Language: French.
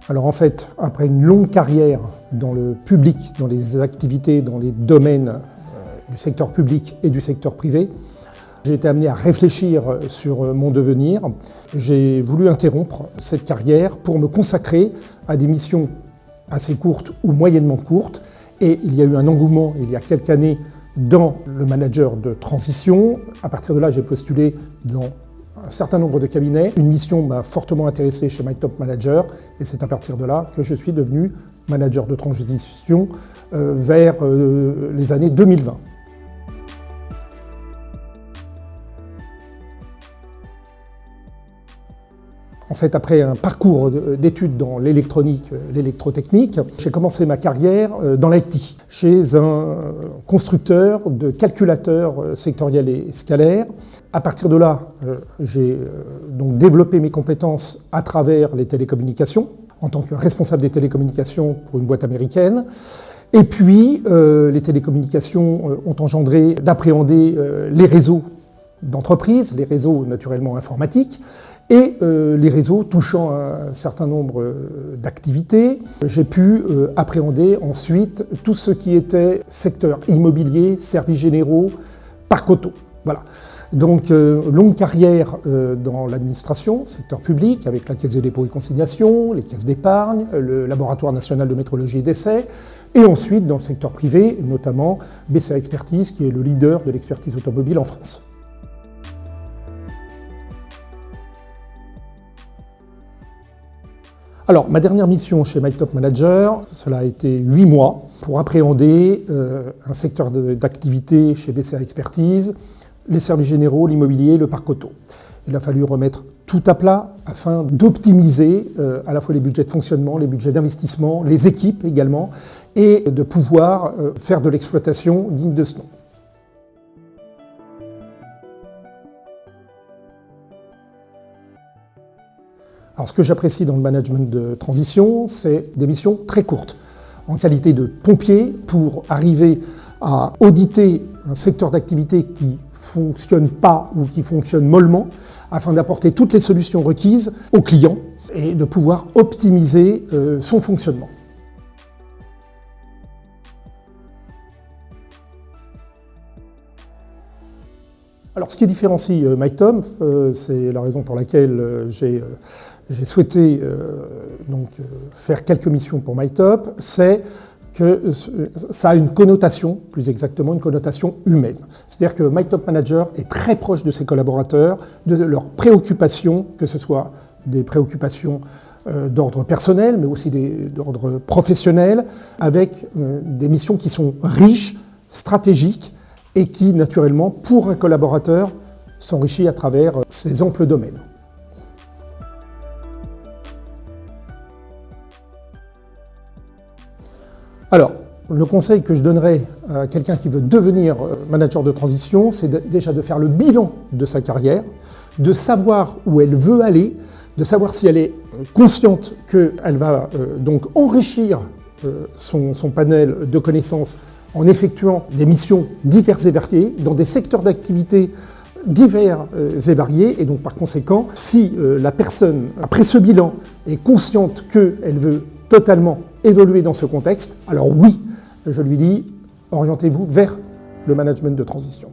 Alors en fait, après une longue carrière dans le public, dans les activités, dans les domaines du secteur public et du secteur privé, j'ai été amené à réfléchir sur mon devenir. J'ai voulu interrompre cette carrière pour me consacrer à des missions assez courtes ou moyennement courtes. Et il y a eu un engouement il y a quelques années dans le manager de transition. À partir de là, j'ai postulé dans un certain nombre de cabinets. Une mission m'a fortement intéressé chez MyTop Manager et c'est à partir de là que je suis devenu manager de transition vers les années 2020. En fait, après un parcours d'études dans l'électronique, l'électrotechnique, j'ai commencé ma carrière dans l'IT, chez un constructeur de calculateurs sectoriels et scalaires. À partir de là, j'ai donc développé mes compétences à travers les télécommunications, en tant que responsable des télécommunications pour une boîte américaine. Et puis, les télécommunications ont engendré d'appréhender les réseaux d'entreprises, les réseaux naturellement informatiques, et les réseaux touchant à un certain nombre d'activités. J'ai pu appréhender ensuite tout ce qui était secteur immobilier, services généraux, parc auto. Voilà. Donc, longue carrière dans l'administration, secteur public, avec la Caisse des dépôts et consignations, les caisses d'épargne, le Laboratoire national de métrologie et d'essais, et ensuite dans le secteur privé, notamment BCA Expertise, qui est le leader de l'expertise automobile en France. Alors, ma dernière mission chez MyTop Manager, cela a été 8 mois pour appréhender un secteur d'activité chez BCA Expertise, les services généraux, l'immobilier, le parc auto. Il a fallu remettre tout à plat afin d'optimiser à la fois les budgets de fonctionnement, les budgets d'investissement, les équipes également, et de pouvoir faire de l'exploitation digne de ce nom. Alors, ce que j'apprécie dans le management de transition, c'est des missions très courtes, en qualité de pompier, pour arriver à auditer un secteur d'activité qui ne fonctionne pas ou qui fonctionne mollement, afin d'apporter toutes les solutions requises aux clients et de pouvoir optimiser son fonctionnement. Alors, ce qui différencie MyTop, c'est la raison pour laquelle j'ai souhaité faire quelques missions pour MyTop, c'est que ça a une connotation, plus exactement une connotation humaine. C'est-à-dire que MyTop Manager est très proche de ses collaborateurs, de leurs préoccupations, que ce soit des préoccupations d'ordre personnel, mais aussi d'ordre professionnel, avec des missions qui sont riches, stratégiques, et qui, naturellement, pour un collaborateur, s'enrichit à travers ces amples domaines. Alors, le conseil que je donnerais à quelqu'un qui veut devenir manager de transition, c'est déjà de faire le bilan de sa carrière, de savoir où elle veut aller, de savoir si elle est consciente qu'elle va donc enrichir son panel de connaissances en effectuant des missions diverses et variées dans des secteurs d'activité divers et variés. Et donc par conséquent, si la personne, après ce bilan, est consciente qu'elle veut totalement évoluer dans ce contexte, alors oui, je lui dis, orientez-vous vers le management de transition.